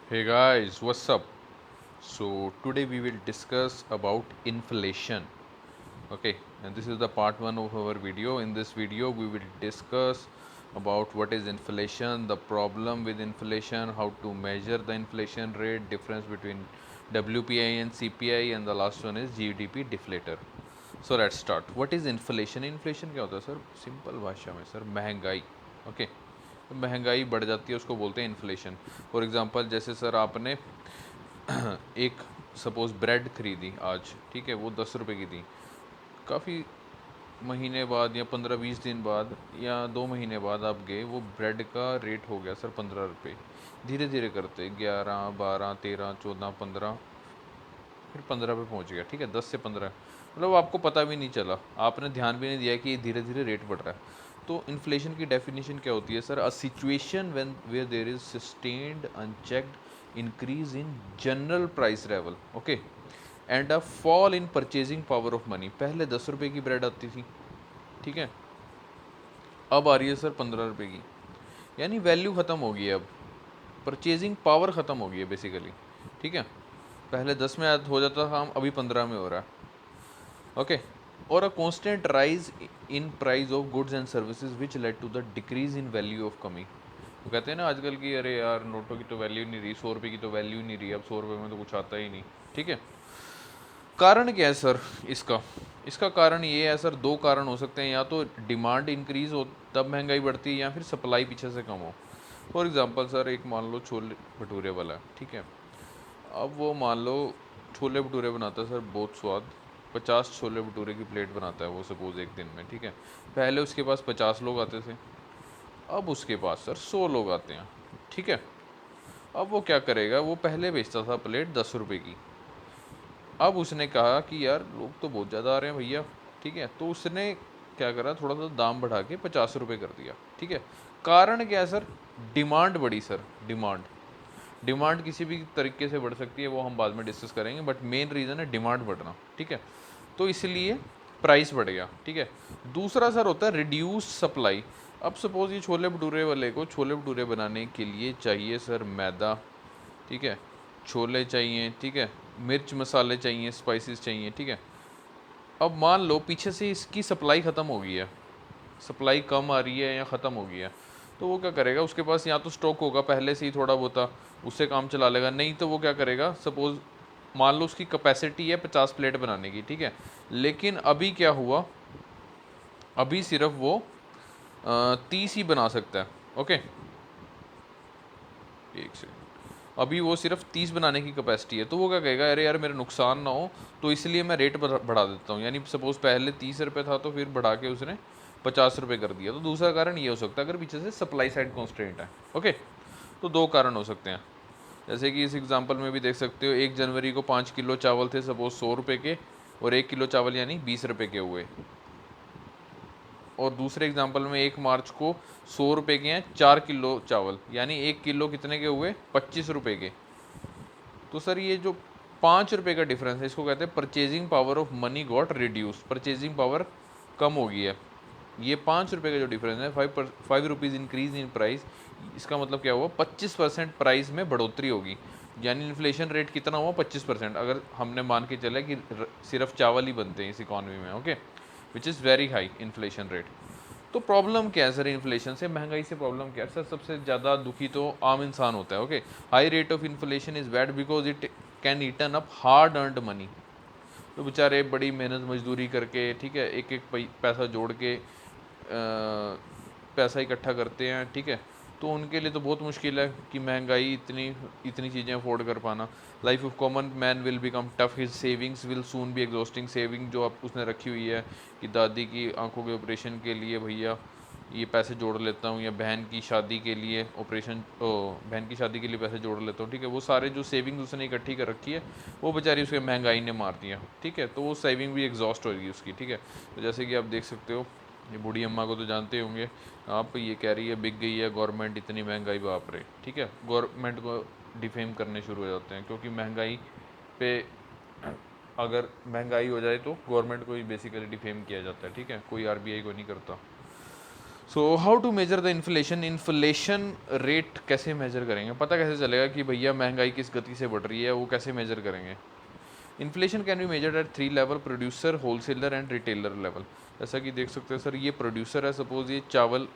Hey guys, what's up? So today we will discuss about inflation. Okay, and this is the part 1 of our video. In this video we will discuss about what is inflation, the problem with inflation, how to measure the inflation rate, difference between WPI and CPI, and the last one is GDP deflator. So let's start. What is inflation? Inflation क्या होता है sir? Simple भाषा में sir महंगाई. Okay, तो महंगाई बढ़ जाती है उसको बोलते हैं इन्फ्लेशन. फॉर एग्जांपल जैसे सर आपने एक सपोज ब्रेड खरीदी आज, ठीक है, वो 10 रुपए की थी. काफ़ी महीने बाद या 15-20 दिन बाद या 2 महीने बाद आप गए, वो ब्रेड का रेट हो गया सर 15 रुपये. धीरे धीरे करते 11, 12, 13, 14, 15, फिर 15 पे पहुंच गया. ठीक है, 10 से 15, मतलब आपको पता भी नहीं चला, आपने ध्यान भी नहीं दिया कि धीरे धीरे रेट बढ़ रहा है. तो इन्फ्लेशन की डेफिनेशन क्या होती है sir? A situation when where there is sustained unchecked increase in general price level, okay, and a fall in purchasing power of money. पहले 10 रुपये की ब्रेड आती थी, ठीक है, अब आ रही है सर 15 रुपये की. यानी वैल्यू ख़त्म हो गई है, अब परचेजिंग पावर ख़त्म हो गई है बेसिकली. ठीक है, पहले 10 में हो जाता था, हम अभी 15 में हो रहा है. ओके, और a constant rise in price of goods and services which led to the decrease in value of कमी. वो कहते हैं ना आजकल की, अरे यार नोटों की तो वैल्यू नहीं रही, 100 रुपये की तो वैल्यू नहीं रही, अब 100 रुपये में तो कुछ आता ही नहीं. ठीक है, कारण क्या है सर इसका? इसका कारण ये है सर, दो कारण हो सकते हैं. या तो डिमांड इंक्रीज हो तब महंगाई बढ़ती है, या फिर सप्लाई पीछे से कम हो. फॉर एग्जांपल सर, एक मान लो छोले भटूरे वाला है, ठीक है, अब वो मान लो छोले भटूरे बनाता है सर, बहुत स्वाद, 50 छोले भटूरे की प्लेट बनाता है वो सपोज एक दिन में. ठीक है, पहले उसके पास 50 लोग आते थे, अब उसके पास सर 100 लोग आते हैं. ठीक है, अब वो क्या करेगा, वो पहले बेचता था प्लेट 10 रुपये की, अब उसने कहा कि यार लोग तो बहुत ज़्यादा आ रहे हैं भैया. ठीक है, तो उसने क्या करा, थोड़ा सा दाम बढ़ा के 50 रुपये कर दिया. ठीक है, कारण क्या है सर? डिमांड बढ़ी सर, डिमांड. डिमांड किसी भी तरीके से बढ़ सकती है, वो हम बाद में डिस्कस करेंगे, बट मेन रीज़न है डिमांड बढ़ना. ठीक है, तो इसलिए प्राइस बढ़ गया. ठीक है, दूसरा सर होता है रिड्यूस सप्लाई. अब सपोज ये छोले भटूरे वाले को छोले भटूरे बनाने के लिए चाहिए सर मैदा, ठीक है, छोले चाहिए, ठीक है, मिर्च मसाले चाहिए, स्पाइसेस चाहिए. ठीक है, अब मान लो पीछे से इसकी सप्लाई ख़त्म हो गई है, सप्लाई कम आ रही है या ख़त्म हो गई है, तो वो क्या करेगा, उसके पास या तो स्टॉक होगा पहले से ही थोड़ा बहुत, उससे काम चला लेगा. नहीं तो वो क्या करेगा, सपोज मान लो उसकी कैपेसिटी है 50 प्लेट बनाने की. ठीक है, लेकिन अभी क्या हुआ, अभी सिर्फ वो 30 ही बना सकता है. ओके, एक सेकंड, अभी वो सिर्फ 30 बनाने की कैपेसिटी है. तो वो क्या कहेगा, अरे यार मेरा नुकसान ना हो, तो इसलिए मैं रेट बढ़ा देता हूँ. यानी सपोज पहले 30 रुपये था, तो फिर बढ़ा के उसने 50 रुपये कर दिया. तो दूसरा कारण ये हो सकता है, अगर पीछे से सप्लाई साइड कॉन्स्ट्रेंट है. ओके, तो दो कारण हो सकते हैं. जैसे कि इस एग्जांपल में भी देख सकते हो, 1 जनवरी को 5 किलो चावल थे सपोज 100 रुपये के, और 1 किलो चावल यानी 20 रुपये के हुए. और दूसरे एग्जांपल में 1 मार्च को 100 रुपये के हैं 4 किलो चावल, यानी 1 किलो कितने के हुए, 25 रुपये के. तो सर ये जो 5 रुपये का डिफरेंस है, इसको कहते हैं purchasing power of money got reduce. Purchasing power कम हो गई है. ये 5 रुपये का जो डिफरेंस है, 5 रुपीज़ इंक्रीज इन प्राइस, इसका मतलब क्या हुआ, 25% प्राइस में बढ़ोतरी होगी. यानी इन्फ्लेशन रेट कितना हुआ, 25%. अगर हमने मान के चले कि सिर्फ चावल ही बनते हैं इस इकॉनमी में, okay, which is very high inflation rate. तो प्रॉब्लम क्या है सर इन्फ्लेशन से, महंगाई से प्रॉब्लम क्या है सर? सबसे ज़्यादा दुखी तो आम इंसान होता है. Okay, high rate of inflation is bad because it can eaten up hard earned money. तो बेचारे बड़ी मेहनत मजदूरी करके, ठीक है, एक एक पैसा जोड़ के पैसा इकट्ठा करते हैं. ठीक है, तो उनके लिए तो बहुत मुश्किल है कि महंगाई इतनी इतनी चीज़ें अफोर्ड कर पाना. Life of common man will become tough, his savings will soon be exhausting. Saving जो आप उसने रखी हुई है कि दादी की आंखों के ऑपरेशन के लिए भैया ये पैसे जोड़ लेता हूँ, या बहन की शादी के लिए ऑपरेशन, बहन की शादी के लिए पैसे जोड़ लेता हूँ. ठीक है, वो सारे जो सेविंग्स उसने इकट्ठी कर रखी है, वो बेचारी उसके महंगाई ने मार दिया. ठीक है, तो वो सेविंग भी एग्जॉस्ट होगी उसकी. ठीक है, तो जैसे कि आप देख सकते हो, ये बूढ़ी अम्मा को तो जानते होंगे आप, ये कह रही है बिक गई है गवर्नमेंट, इतनी महंगाई बाप रे. ठीक है, गवर्नमेंट को डिफेम करने शुरू हो जाते हैं, क्योंकि महंगाई पे अगर महंगाई हो जाए तो गवर्नमेंट को ही बेसिकली डिफेम किया जाता है. ठीक है, कोई आरबीआई को नहीं करता. So how to measure the inflation, inflation rate कैसे मेजर करेंगे, पता कैसे चलेगा कि भैया महंगाई किस गति से बढ़ रही है, वो कैसे मेजर करेंगे। Inflation can be measured eight 3 level, producer, wholesaler and retailer level. जैसा कि देख सकते हैं सर, ये प्रोड्यूसर है, सपोज ये चावल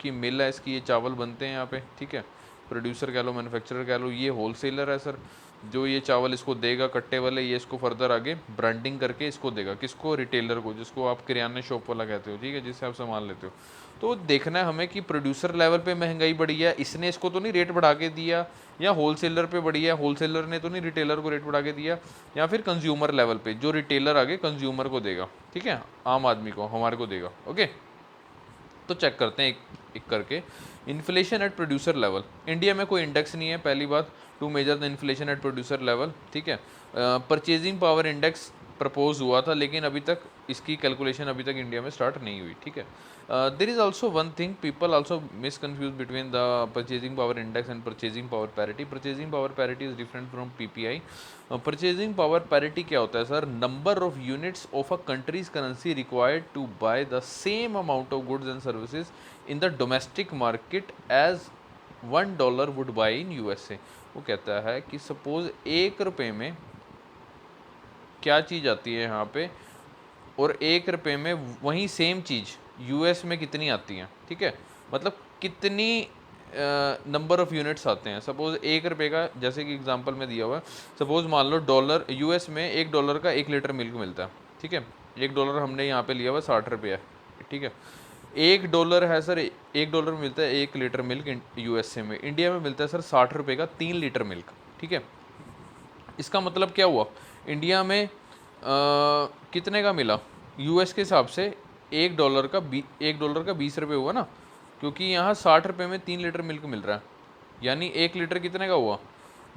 की मिल है, इसकी ये चावल बनते हैं यहाँ पे, ठीक है, प्रोड्यूसर कह लो, मैन्युफैक्चरर कह लो। ये होलसेलर है सर, जो ये चावल इसको देगा कट्टे वाले, ये इसको फर्दर आगे ब्रांडिंग करके इसको देगा, किसको, रिटेलर को, जिसको आप किराने शॉप वाला कहते हो, ठीक है, जिससे आप सामान लेते हो। तो देखना है हमें कि प्रोड्यूसर लेवल पे महंगाई बढ़ी है, इसने इसको तो नहीं रेट बढ़ा के दिया, या होलसेलर पे बढ़ी है, होलसेलर ने तो नहीं रिटेलर को रेट बढ़ा के दिया, या फिर कंज्यूमर लेवल पे, जो रिटेलर आगे कंज्यूमर को देगा, ठीक है, आम आदमी को, हमारे को देगा। ओके, तो चेक करते हैं एक एक करके। Inflation at producer level, India में कोई इंडेक्स नहीं है, पहली बात, to measure the inflation at producer level, ठीक है। परचेजिंग पावर इंडेक्स प्रपोज हुआ था, लेकिन अभी तक इसकी कैलकुलेशन अभी तक इंडिया में स्टार्ट नहीं हुई, ठीक है। There is also one thing, people also misconfuse between the purchasing power index and purchasing power parity. Purchasing power parity is different from PPI. Purchasing power parity क्या होता है sir, number of units of a country's currency required to buy the same amount of goods and services in the domestic market as $1 would buy in USA. वो कहता है कि suppose 1 रुपये में क्या चीज़ आती है यहाँ पे, और 1 रुपये में वही सेम चीज़ यूएस में कितनी आती हैं, ठीक है, मतलब कितनी नंबर ऑफ यूनिट्स आते हैं। सपोज 1 रुपये का, जैसे कि एग्जांपल में दिया हुआ है, सपोज मान लो डॉलर, यूएस में $1 का 1 लीटर मिल्क मिलता है, ठीक है, $1 हमने यहाँ पे लिया हुआ 60 रुपये है, ठीक है। $1 है सर, $1 मिलता है 1 लीटर मिल्क यूएसए में, इंडिया में मिलता है सर 60 रुपये का 3 लीटर मिल्क, ठीक है। इसका मतलब क्या हुआ, इंडिया में कितने का मिला, यूएस के हिसाब से $1 का 20 रुपये हुआ ना, क्योंकि यहाँ 60 रुपये में 3 लीटर मिल्क मिल रहा है, यानी 1 लीटर कितने का हुआ,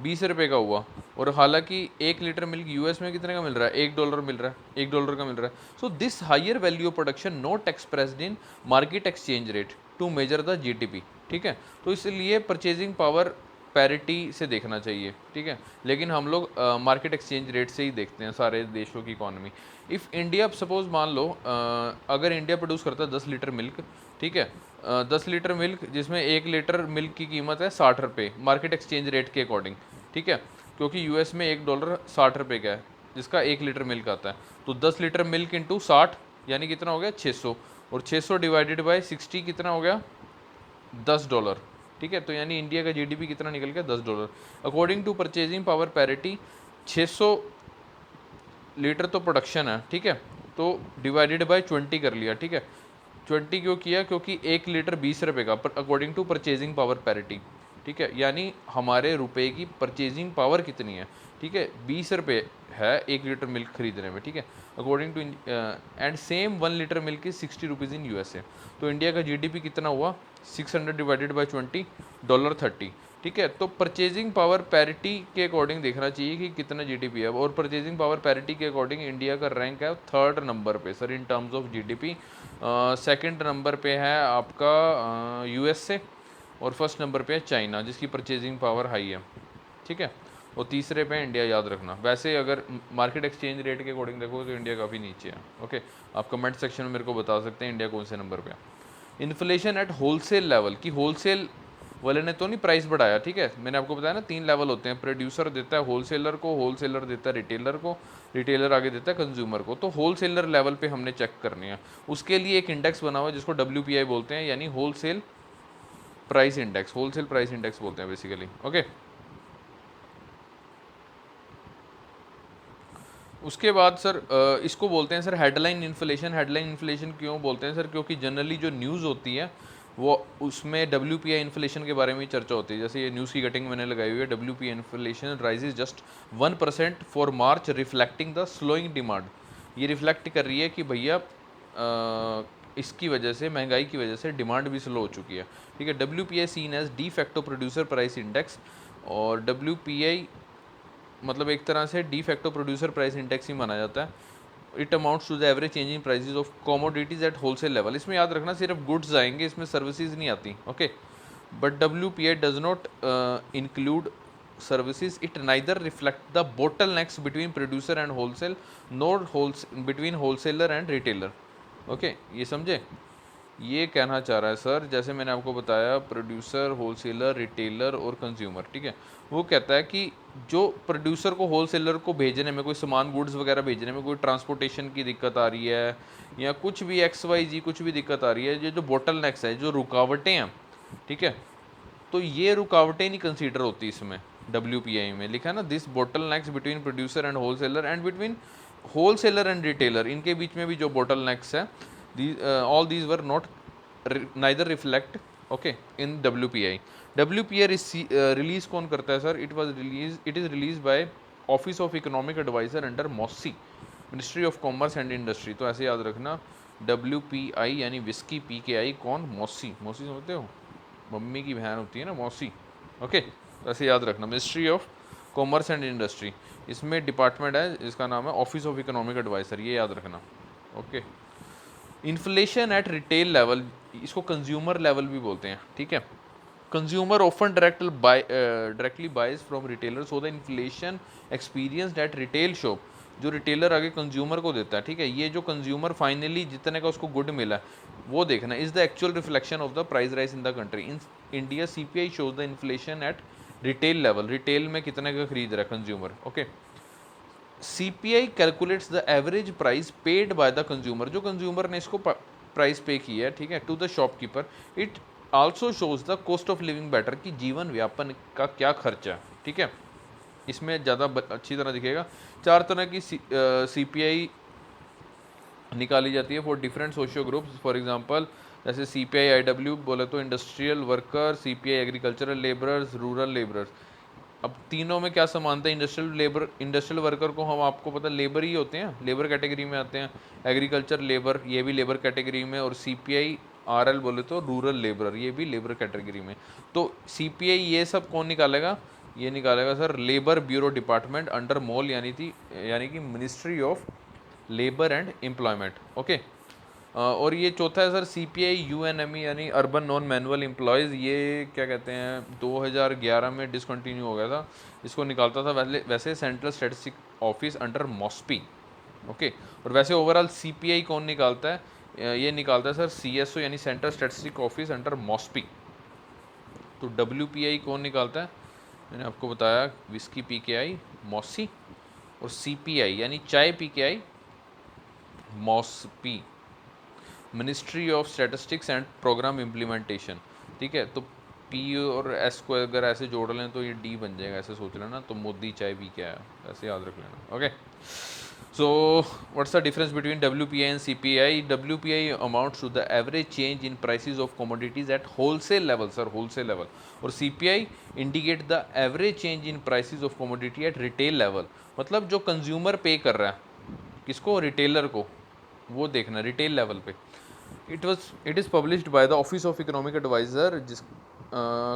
20 रुपये का हुआ। और हालांकि 1 लीटर मिल्क यूएस में कितने का मिल रहा है, $1 मिल रहा है, $1 का मिल रहा है। So this higher value production not expressed in market exchange rate to measure the GDP, ठीक है। तो इसलिए परचेजिंग पावर पैरिटी से देखना चाहिए, ठीक है, लेकिन हम लोग मार्केट एक्सचेंज रेट से ही देखते हैं सारे देशों की इकॉनमी। इफ़ इंडिया सपोज मान लो, अगर इंडिया प्रोड्यूस करता है 10 लीटर मिल्क, ठीक है, 10 लीटर मिल्क जिसमें 1 लीटर मिल्क की कीमत है 60 रुपये मार्केट एक्सचेंज रेट के अकॉर्डिंग, ठीक है, क्योंकि यूएस में $1 60 रुपये का है, जिसका 1 लीटर मिल्क आता है। तो 10 लीटर मिल्क इंटू 60 यानी कितना हो गया, 600, और 600 डिवाइडेड बाई 60 कितना हो गया, $10, ठीक है। तो यानी इंडिया का जीडीपी कितना निकल गया, $10। According to purchasing power parity 600 litre तो प्रोडक्शन है, ठीक है, तो डिवाइडेड बाय 20 कर लिया, ठीक है। 20 क्यों किया, क्योंकि 1 लीटर 20 रुपये का, according to purchasing power parity, ठीक है, यानी हमारे रुपए की परचेजिंग पावर कितनी है, ठीक है, 20 रुपये है 1 लीटर मिल्क खरीदने में, ठीक है, according to, and same 1 litre milk की 60 रुपीज़ इन यूएसए। तो इंडिया का जीडीपी कितना हुआ, 600 डिवाइडेड बाई 20, $30, ठीक है। तो परचेजिंग पावर पैरिटी के अकॉर्डिंग देखना चाहिए कि कितना जीडीपी है, और परचेजिंग पावर पैरिटी के अकॉर्डिंग इंडिया का रैंक है 3rd नंबर पे sir in terms of GDP. 2nd number पे है आपका यूएसए, और 1st नंबर पे है चाइना, जिसकी परचेजिंग पावर हाई है, ठीक है, और तीसरे पे इंडिया, याद रखना। वैसे अगर मार्केट एक्सचेंज रेट के अकॉर्डिंग देखो तो इंडिया काफ़ी नीचे है। ओके, आप कमेंट सेक्शन में मेरे को बता सकते हैं इंडिया कौन से नंबर पे है। इन्फ्लेशन एट होलसेल लेवल, की होलसेल वाले ने तो नहीं प्राइस बढ़ाया, ठीक है, मैंने आपको बताया ना 3 लेवल होते हैं, प्रोड्यूसर देता है होलसेलर को, होलसेलर देता है रिटेलर को, रिटेलर आगे देता है कंज्यूमर को। तो होलसेलर लेवल पे हमने चेक करनी है, उसके लिए एक इंडेक्स बना हुआ है जिसको WPI बोलते हैं, यानी wholesale price index, wholesale price index बोलते हैं बेसिकली। ओके, उसके बाद सर इसको बोलते हैं sir headline inflation. Headline inflation क्यों बोलते हैं सर, क्योंकि जनरली जो न्यूज़ होती है वो उसमें WPI इन्फ्लेशन के बारे में ही चर्चा होती है। जैसे ये न्यूज़ की कटिंग मैंने लगाई हुई है, WPI inflation rises just 1% for March reflecting the slowing demand. ये रिफ्लेक्ट कर रही है कि भैया इसकी वजह से, महंगाई की वजह से डिमांड भी स्लो हो चुकी है, ठीक है। WPI seen as de facto producer price index, और WPI मतलब एक तरह से de facto producer price index ही माना जाता है। It amounts to the average change in prices of commodities at wholesale level. इसमें याद रखना सिर्फ गुड्स आएंगे, इसमें सर्विसेज नहीं आती। Okay, but WPI does not include services, it neither reflect the bottle next between producer and wholesale, nor between wholesaler and retailer. Okay, ये समझे। ये कहना चाह रहा है सर, जैसे मैंने आपको बताया प्रोड्यूसर, होलसेलर, रिटेलर और कंज्यूमर, ठीक है। वो कहता है कि जो प्रोड्यूसर को होलसेलर को भेजने में, कोई सामान गुड्स वगैरह भेजने में कोई ट्रांसपोर्टेशन की दिक्कत आ रही है या कुछ भी XYZ कुछ भी दिक्कत आ रही है, ये जो बोटल नेक्स है, जो रुकावटें हैं, ठीक है, तो ये रुकावटें नहीं कंसीडर होती इसमें। WPI में लिखा है ना, this bottle next between producer and wholesaler and between wholesaler and retailer, इनके बीच में भी जो बोटल नेक्स है, all these were not neither reflect okay in WPI. WPI release कौन करता है sir? It is release by office of economic adviser under MoCI, ministry of commerce and industry. तो ऐसे याद रखना, WPI यानी विस्की, PKI कौन? मॉसी। मॉसी समझते हो, मम्मी की बहन होती है ना मौसी, ओके। तो ऐसे याद रखना, ministry of commerce and industry, इसमें डिपार्टमेंट है, इसका नाम है ऑफिस ऑफ इकोनॉमिक एडवाइजर, ये याद रखना, okay. Inflation at retail level, इसको कंज्यूमर लेवल भी बोलते हैं, ठीक है। Consumer often directly buys from retailer, so the inflation experience at retail shop, जो रिटेलर आगे कंज्यूमर को देता है, ठीक है। ये जो कंज्यूमर फाइनली जितने का उसको गुड मिला वो देखना, is the actual reflection of the price rise in the country. In India CPI shows the inflation at retail level, retail में कितने का खरीद रहा है consumer, okay. CPI calculates the average price paid by the consumer, जो consumer ने इसको price पे किया है, ठीक है, to the shopkeeper. It also shows the cost of living better, की जीवन व्यापन का क्या खर्चा है, ठीक है। इसमें ज़्यादा अच्छी तरह दिखेगा। 4 तरह की CPI निकाली जाती है for different socio groups, for example जैसे CPI IW बोले तो industrial worker, CPI agricultural labourers, rural labourers. अब तीनों में क्या समानता है? इंडस्ट्रियल वर्कर को हम, आपको पता, लेबर ही होते हैं, लेबर कैटेगरी में आते हैं। एग्रीकल्चर लेबर, ये भी लेबर कैटेगरी में। और CPI RL बोले तो रूरल लेबर, ये भी लेबर कैटेगरी में। तो CPI ये सब कौन निकालेगा? ये निकालेगा sir labour bureau department under mall, यानी कि ministry of labour and employment, okay. और ये चौथा है सर CPI UNME यानी अर्बन नॉन मैनुअल एम्प्लॉयज़, ये क्या कहते हैं 2011 में डिसकंटिन्यू हो गया था, इसको निकालता था वैसे central statistic office under MoSPI, okay. और वैसे ओवरऑल CPI कौन निकालता है? ये निकालता है सर CSO यानी central statistic office under MoSPI. तो WPI कौन निकालता है? मैंने आपको बताया विस्की PKI मॉसी, और CPI यानी चाय PKI MoSPI, ministry of statistics and programme implementation, ठीक है। तो P और S को अगर ऐसे जोड़ लें तो ये D बन जाएगा, ऐसे सोच लेना। तो मोदी चाय पी के आया, ऐसे याद रख लेना, okay. So what's the difference between WPI and CPI? WPI amounts to the average change in prices of commodities at wholesale level, sir wholesale level. और CPI indicate the average change in prices of commodity at retail level, मतलब जो consumer पे कर रहा है किसको? Retailer को, वो देखना रिटेल लेवल पे। It is published by the office of economic adviser,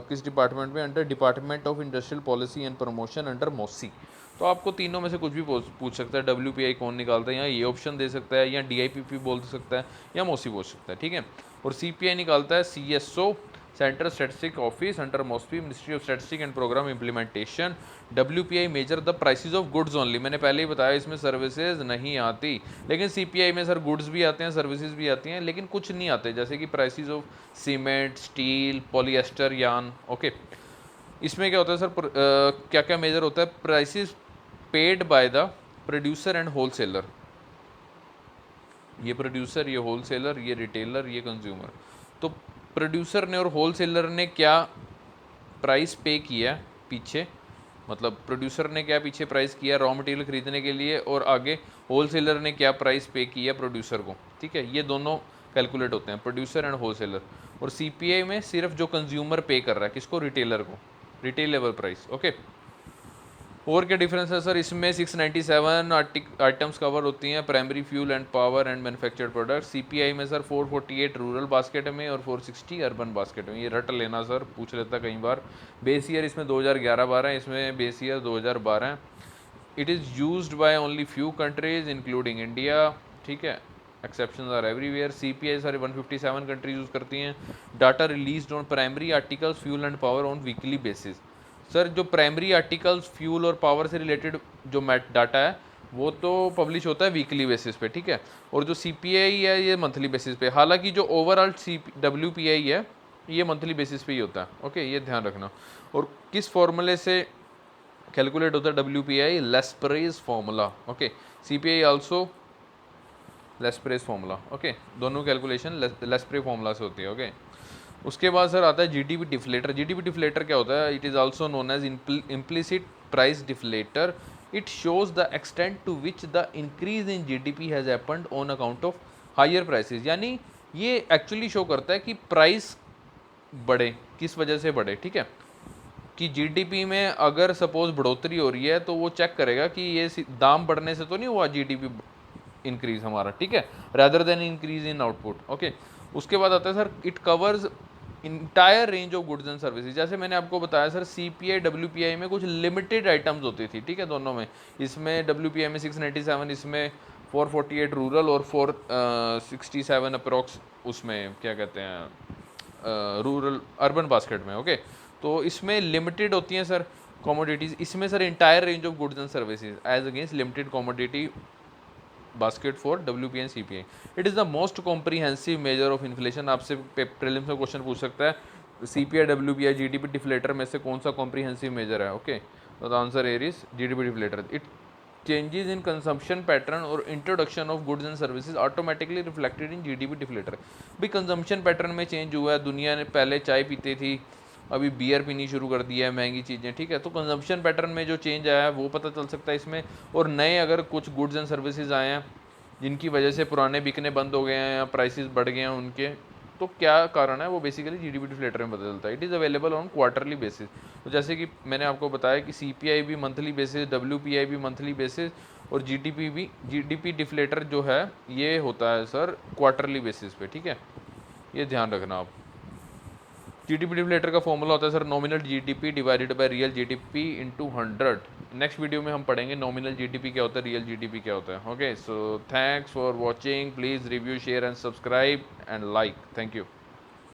किस डिपार्टमेंट में? Under department of industrial policy and promotion under MoCI. तो आपको तीनों में से कुछ भी पूछ सकता है, WPI कौन निकालता है, या ये ऑप्शन दे सकता है, या DIPP बोल सकता है, या मॉसी बोल सकता है, ठीक है। और CPI निकालता है CSO central statistic office under MoSPI, ministry of statistic and programme implementation. WPI measure the prices of goods only, मैंने पहले ही बताया इसमें सर्विसेज नहीं आती, लेकिन CPI में सर गुड्स भी आते हैं, सर्विसेज भी आती हैं, लेकिन कुछ नहीं आते, जैसे कि prices of cement, steel, polyester, yarn, okay. इसमें क्या होता है सर, क्या क्या मेजर होता है? Prices paid by the producer and wholesaler, ये प्रोड्यूसर, ये होलसेलर, ये रिटेलर, ये कंज्यूमर। तो प्रोड्यूसर ने और होलसेलर ने क्या प्राइस पे किया पीछे, मतलब प्रोड्यूसर ने क्या पीछे प्राइस किया रॉ मटेरियल खरीदने के लिए, और आगे होलसेलर ने क्या प्राइस पे किया प्रोड्यूसर को, ठीक है। ये दोनों कैलकुलेट होते हैं, प्रोड्यूसर एंड होलसेलर। और CPI में सिर्फ जो कंज्यूमर पे कर रहा है किसको? रिटेलर को, रिटेल लेवल प्राइस, ओके। और क्या डिफरेंस है सर? इसमें 697 आइटम्स कवर होती हैं, primary fuel and power and manufactured product. CPI में सर 448 रूरल बास्केट में और 460 अर्बन बास्केट में, ये रट लेना सर, पूछ लेता कई बार। बेस ईयर इसमें 2011-12 है, इसमें बेस ईयर 2012 है। It is used by only few countries including India, ठीक है, एक्सेप्शंस आर एवरीवेयर। CPI सारे 157 कंट्रीज यूज़ करती हैं। Data released on primary articles fuel and power on weekly basis. Sir जो प्राइमरी आर्टिकल्स फ्यूल और power से related जो data है वो तो पब्लिश होता है वीकली बेसिस पे, ठीक है। और जो CPI है ये मंथली बेसिस पे, हालांकि जो ओवरऑल WPI है ये मंथली बेसिस पे ही होता है, ओके, ये ध्यान रखना। और किस फॉर्मूले से कैलकुलेट होता है WPI? Laspeyres formula, okay. CPI also Laspeyres formula, okay, दोनों कैलकुलेशन लेस्परे फॉर्मूला से होती है, ओके। उसके बाद सर आता है GDP डिफ्लेटर। GDP डिफ्लेटर क्या होता है? It is also known as implicit price deflator. It shows the extent to which the increase in GDP has happened on account of higher prices. यानी ये actually show करता है कि price बढ़े, किस वजह से बढ़े, ठीक है। कि GDP में अगर सपोज बढ़ोतरी हो रही है तो वो चेक करेगा कि ये दाम बढ़ने से तो नहीं हुआ GDP इंक्रीज हमारा, ठीक है, rather than increase in output, okay. उसके बाद आता है sir it covers entire range of goods and services. जैसे मैंने आपको बताया सर CPI WPI में कुछ लिमिटेड आइटम्स होती थी, ठीक है, दोनों में। इसमें WPI में 697, इसमें 448 रूरल और 467 अप्रोक्स उसमें क्या कहते हैं रूरल अर्बन बास्केट में, ओके। तो इसमें लिमिटेड होती हैं सर कमोडिटीज़, इसमें sir entire range of goods and services as against limited commodity basket for WPI and CPI। It is the most comprehensive measure of inflation. आपसे prelims में question पूछ सकता है CPI WPI GDP डिफ्लेटर में से कौन सा कॉम्प्रीहेंसिव मेजर है, ओके। तो the answer here is GDP deflator. It changes in consumption pattern और introduction of goods and services automatically reflected in GDP deflator. भी कंजम्पशन पैटर्न में चेंज हुआ है, दुनिया ने पहले चाय पीती थी, अभी बियर पीनी शुरू कर दिया है, महंगी चीज़ें, ठीक है। तो कंजम्पशन पैटर्न में जो चेंज आया है वो पता चल सकता है इसमें। और नए अगर कुछ गुड्स एंड सर्विसेज आए हैं जिनकी वजह से पुराने बिकने बंद हो गए हैं या प्राइसेस बढ़ गए हैं उनके, तो क्या कारण है वो बेसिकली GDP डिफ्लेटर में बदलता है। It is available on quarterly basis. तो जैसे कि मैंने आपको बताया कि CPI भी मंथली बेसिस, WPI भी मंथली बेसिस, और GDP डिफ्लेटर जो है ये होता है सर क्वार्टरली बेसिस पे, ठीक है, ये ध्यान रखना आप। GDP डिफ्लेटर का फॉर्मूला होता है sir nominal GDP divided by real GDP into 100। Next video में हम पढ़ेंगे नॉमिनल GDP क्या होता है, रियल GDP क्या होता है, okay. So thanks for watching, please review share and subscribe and like, thank you.